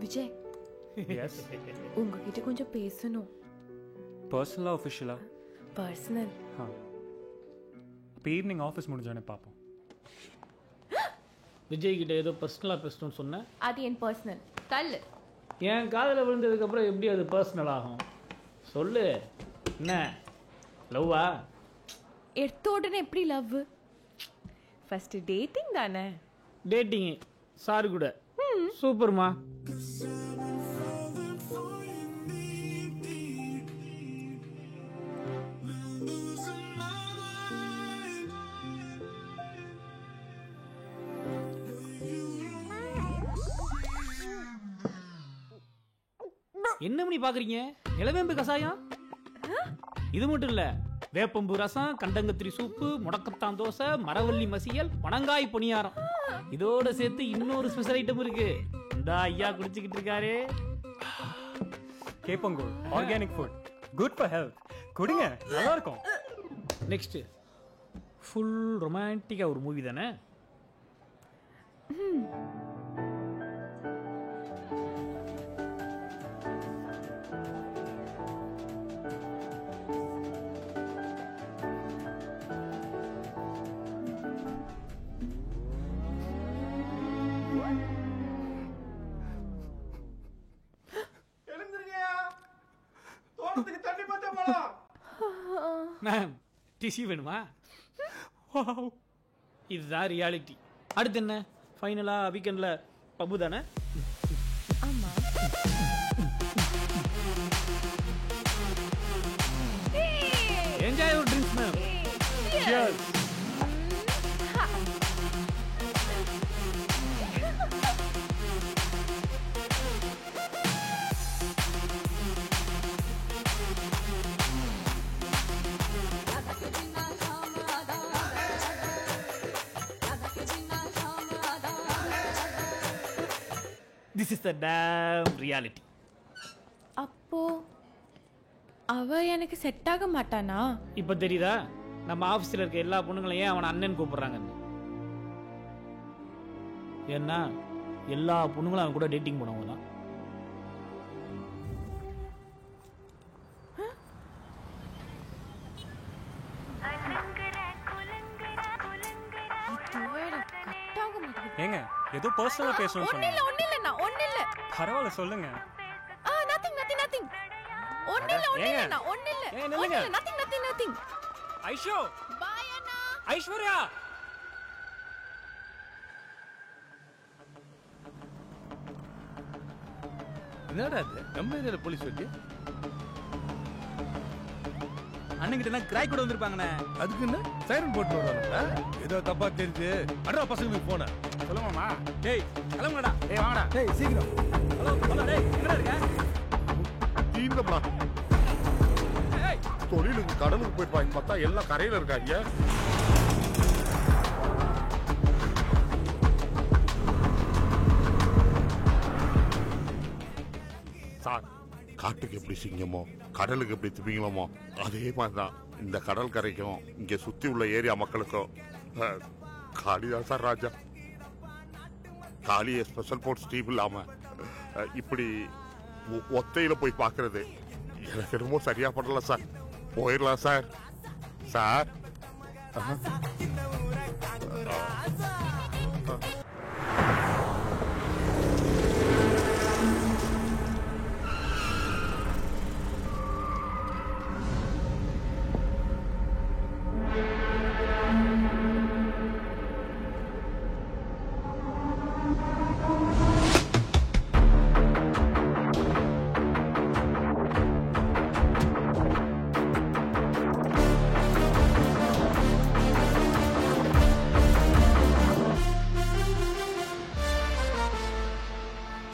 Vijay, S, உங்ககிட்ட கொஞ்சம் பேசணும். பர்சனலா ஆஃபிஷியலா? பர்சனல். இப்போ ஈவினிங் ஆஃபீஸ் முடிஞ்சோடனே பார்ப்போம். விஜய் கிட்ட ஏதோ பர்சனலாக பேசணும்னு சொன்னேன். அது என் பர்சனல். தள்ளு. என் காதில் விழுந்ததுக்கப்புறம் எப்படி அது பர்சனல் ஆகும்? சொல்லு. என்ன லவ்வா? எடுத்த உடனே எப்படி லவ்? ஃபர்ஸ்ட் டேட்டிங் தானே. டேட்டிங் சாரு கூட. சூப்பர்மா. என்ன மணி பாக்குறீங்க? நிலவேம்பு கசாயம். இது மட்டும் இல்ல, வேப்பம்பு ரசம், கண்டங்கத்திரி சூப்பு, முடக்கத்தான் தோசை, மரவள்ளி மசியல், பனங்காய் பணியாரம், இதோட சேர்த்து இன்னொரு ஸ்பெஷல் ஐட்டம் இருக்கு. இந்த ஐயா குடிச்சுக்கிட்டு இருக்காரு. கேப்பங்கூழ், organic food, good for health. குடிங்க, நல்லா இருக்கும். நெக்ஸ்ட் ஃபுல் ரொமான்டிக்கா ஒரு மூவி தானே. மேம், டிசி வேணுமா? இதுதான் ரியாலிட்டி. அடுத்து என்ன? ஃபைனலா வீக்கெண்ட்ல பப்பு தானே. ஆமா. Enjoy your drinks ma'am. Cheers. This is the damn reality. அப்போ அவ எனக்கு செட் ஆக மாட்டானா? இப்ப தெரியுதா நம்ம ஆபீஸ்ல இருக்க எல்லா பொண்ணுங்களையும் ஏன் அவனை அண்ணன் கூப்பிடுறாங்கன்னு? ஏன்னா எல்லா பொண்ணுங்களும் அவன் கூட டேட்டிங் போனவங்க தான். ஏங்க ஏதோ பர்சனலா பேசணும்னு சொன்னீங்க. ஒண்ணு இல்ல. பரவாயில்ல, சொல்லுங்க. nothing. ஒண்ணு இல்ல. nothing. ஐஷோ, Bye அண்ணா. ஐஸ்வர்யா. என்னடா இது? நம்ம ஏரியால போலீஸ் வெட்டி அண்ணங்கிட்ட கிராய் கூட வந்திருப்பாங்கண்ணே. அதுக்கு என்ன சைரன் போட்டு வரானுங்களா? ஏதோ தப்பா தெரிஞ்சு அடா பசங்களுக்கு போன சொல்லுமாமா. டேய் கிளம்புங்கடா. டேய் வாங்கடா. டேய் சீக்கிரம். ஹலோ டேய், எங்கடா இருக்க? தீந்தப்பா தொழிலுக்கு கடலுக்கு போயிட்டு வாங்கி பார்த்தா எல்லாம் கரையில இருக்காங்க. சார், காட்டுக்கு எப்படி சிங்கமோ கடலுக்கு எப்படி திமிங்கலமோ அதே மாதிரிதான் இந்த கடல் கரைக்கும் இங்க சுத்தி உள்ள ஏரியா மக்களுக்கும் காளிதான் சார் ராஜா. காளிய ஸ்பெஷல் போர்ட்ஸ் டீம் இல்லாம இப்படி ஒத்தையில போய் பாக்குறது எனக்கு என்னமோ சரியா படல சார். போயிடலாம் சார். சார்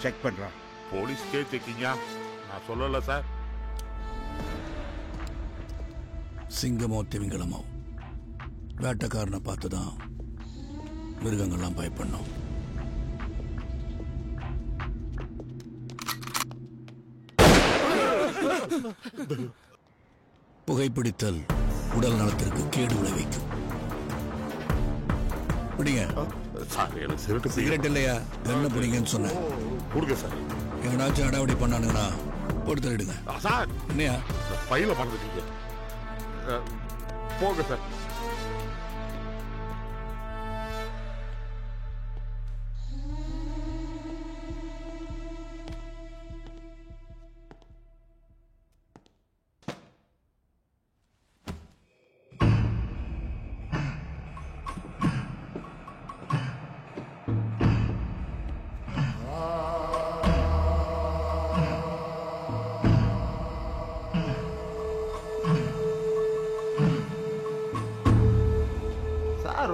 செக் பண்றான். போலீஸ்கே செக்கிங்கா? நான் சொல்லல சார். சிங்கமோ திமிங்கலமோ வேட்டைக்காரனை பார்த்துதான் மிருகங்கள்லாம் பயப்படணும். புகைப்பிடித்தல் உடல் நலத்திற்கு கேடு விளைவிக்கும். விடுங்க. சார் எனக்கு சிகரெட் சிகரெட் இல்லையா கண்ணை பிடிங்கன்னு சொன்னேன். கொடுங்க சார். எவனாச்சும் அடாவடி பண்ணானுங்கன்னா போட்டு தள்ளிடுங்க. சார் என்னையா பையில மறந்துட்டீங்க. போங்க சார்.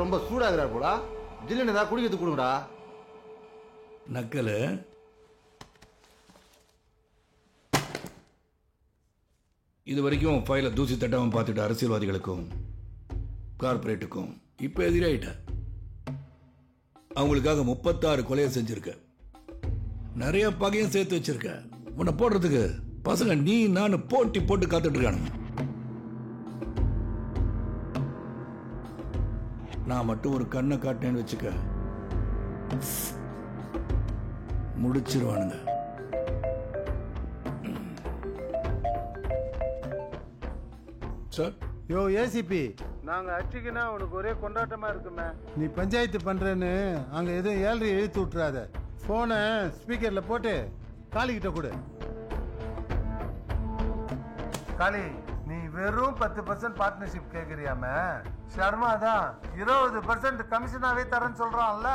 ரொம்ப சூடாகிறார் போடா. ஜில்லுன்னு ஏதாவது குடிக்கிறது கொடுங்கடா. நக்கலு இது வரைக்கும் ஃபைல தூசி தட்டாமல் பார்த்துட்டு அரசியல்வாதிகளுக்கும் கார்பரேட்டுக்கும் இப்போ எதிராயிட்ட. அவங்களுக்காக 36 கொலையை செஞ்சிருக்க. நிறைய பகையும் சேர்த்து வச்சிருக்க. உன்னை போடுறதுக்கு பசங்க நீ நான் போட்டி போட்டு காத்துட்டு இருக்கானுங்க. நான் மட்டும் ஒரு கண்ணை காட்டினேன்னு வச்சுக்க, முடிச்சிருவானுங்க. சார் யோ ஏசிபி, நாங்க அடிச்சுக்கினா உனக்கு ஒரே கொண்டாட்டமா இருக்குமே. நீ பஞ்சாயத்து பண்றேன்னு அங்க எதுவும் 7 எழுத்து விட்டுறாத. போனை ஸ்பீக்கர்ல போட்டு காளிகிட்ட கொடு. காளி, நீ வெறும் 10% பார்ட்னர்ஷிப் கேக்குறியாம, சர்மா தான் 20% கமிஷனாவே தரேன்னு சொல்றான்ல.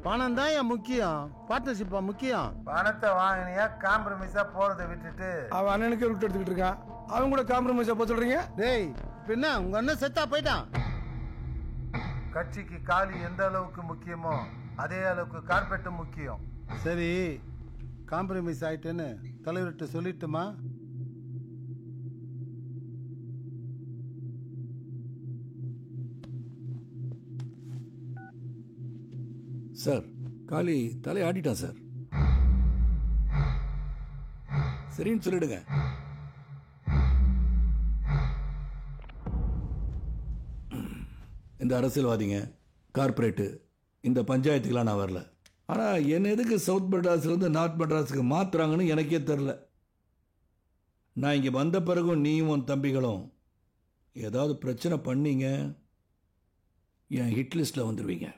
பணம் தான் என் முக்கியம், பார்ட்னர்ஷிப்பா முக்கியம். பணத்தை வாங்கினியா காம்ப்ரமைஸா போறதை விட்டுட்டு அவன் அண்ணனுக்கு விட்டு எடுத்துக்கிட்டு இருக்கான். அவன் கூட காம்ப்ரமைஸா போக சொல்றீங்க? டேய் பின்ன உங்க அண்ணன் செத்தா போயிட்டான். கட்சிக்கு காளி எந்த அளவுக்கு முக்கியமோ அதே அளவுக்கு கார்பெட்டும் முக்கியம். சரி, காம்ப்ரமைஸ் ஆயிட்டேன்னு தலைவர்கிட்ட சொல்லிட்டுமா? சார் காளி தலை ஆடிட்டான் சார். சரின்னு சொல்லிடுங்க. இந்த அரசியல்வாதிங்க கார்பரேட்டு இந்த பஞ்சாயத்துக்கெல்லாம் நான் வரல. ஆனால் என்ன எதுக்கு சவுத் மெட்ராஸ்லேருந்து நார்த் மெட்ராஸுக்கு மாற்றுறாங்கன்னு எனக்கே தெரில. நான் இங்கே வந்த பிறகும் நீயும் உன் தம்பிகளும் ஏதாவது பிரச்சனை பண்ணீங்க, என் ஹிட் லிஸ்ட்டில் வந்துடுவீங்க.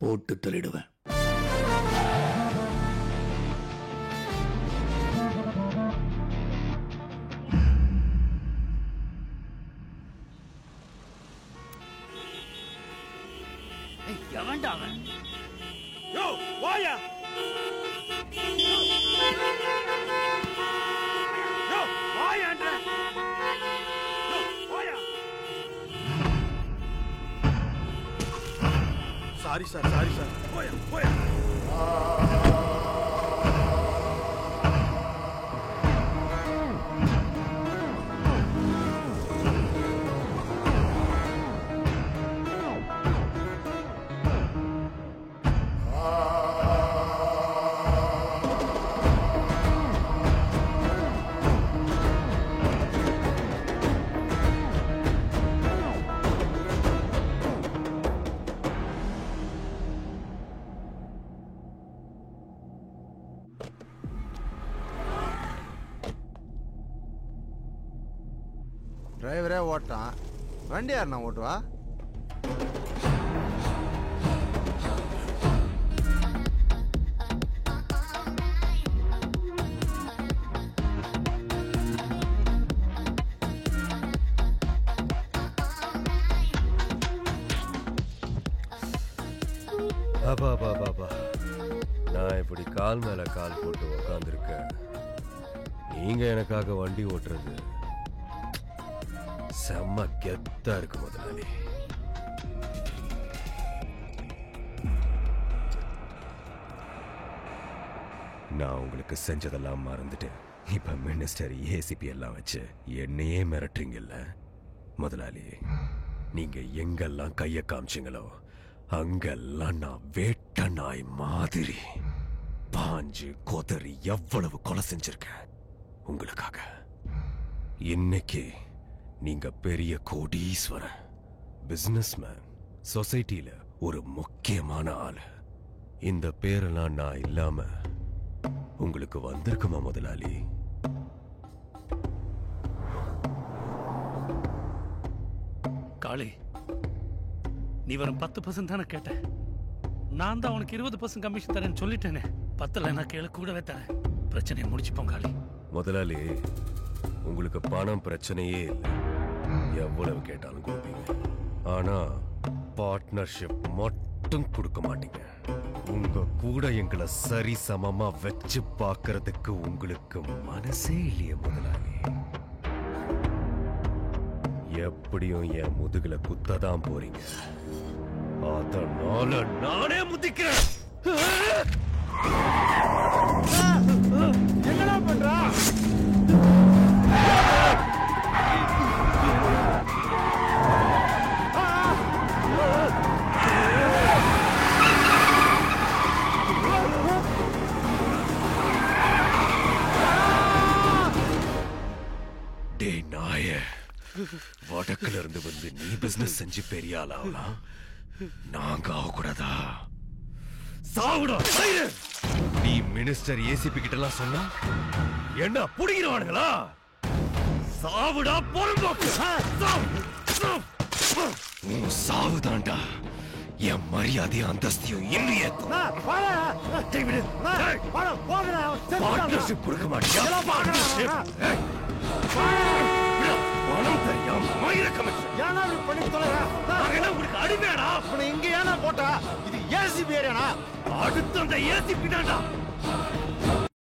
போட்டு தள்ளிடுவேன். எவன்டா அவன்? யோ வாயா, யோ வாயான்ற, யோ வாயா. Sorry sir, sorry sir. போயா போயா. டிரைவரே ஓட்டான், வண்டி யாருண்ணா ஓட்டுவா? பாபா பாபா, நான் இப்படி கால் மேல கால் போட்டு உக்காந்துருக்கேன். நீங்க எனக்காக வண்டி ஓட்டுறது செம்ம கெத்தா இருக்கு முதலாளி. நான் உங்களுக்கு செஞ்சதெல்லாம் மறந்துட்டேன். இப்ப மினிஸ்டர் ஏசிபி எல்லாம் வச்சு என்னையே மிரட்டுறீங்கல்ல முதலாளி. நீங்க எங்கெல்லாம் கைய காமிச்சிங்களோ அங்கெல்லாம் நான் வேட்ட நாய் மாதிரி பாஞ்சு கொதறி எவ்வளவு கொலை செஞ்சிருக்கேன் உங்களுக்காக. இன்னைக்கு நீங்க பெரிய கோடீஸ்வரன், பிசினஸ்மேன், சொசைட்டில ஒரு முக்கியமான ஆளு. இந்த பேரெல்லாம் நான் இல்லாம உங்களுக்கு வந்திருக்குமா முதலாளி? காளி, நீ வரும் 10% தானே கேட்ட. நான் தான் உனக்கு 20% கமிஷன் தரேன்னு சொல்லிட்டேனே. 10 நான் கேளு, கூடவே தரேன். பிரச்சனையை முடிச்சுப்போம் காளி. முதலாளி, உங்களுக்கு பணம் பிரச்சனையே இல்லை, எவ்வளவு கேட்டாலும் கொடுப்பீங்க. ஆனா பார்ட்னர்ஷிப் மட்டும் கொடுக்க மாட்டீங்க. உங்க கூட எங்களை சரி சமமா வச்சு பார்க்கறதுக்கு உங்களுக்கு மனசே இல்லையே முதலாளி. எப்படியும் என் முதுகுல குத்ததான் போறீங்க. அதனால நானே முதிக்கிறேன். என்னடா பண்றா? டேய் நாய, வடக்குல இருந்து வந்து நீ பிசினஸ் செஞ்சு பெரிய ஆளாவலாம், நாங்க ஆகக்கூடாதா? சாவுடா. நீ மினிஸ்டர் ஏசிபி கிட்ட எல்லாம் சொன்னா என்ன புடிக்கிறவானுங்களா? சாவுடா பொறும்போக்கு. சாவுதான்டா என் மரியாதை அந்தஸ்தியும் இன்னும் பார்ட்னர்ஷிப் கொடுக்க மாட்டியா? பணம் தெரியாம அடிமையாடா இங்க ஏனா போட்டா? இது ஏசிபி ஏரியாடா. அடுத்த அந்த ஏசிபி தான்டா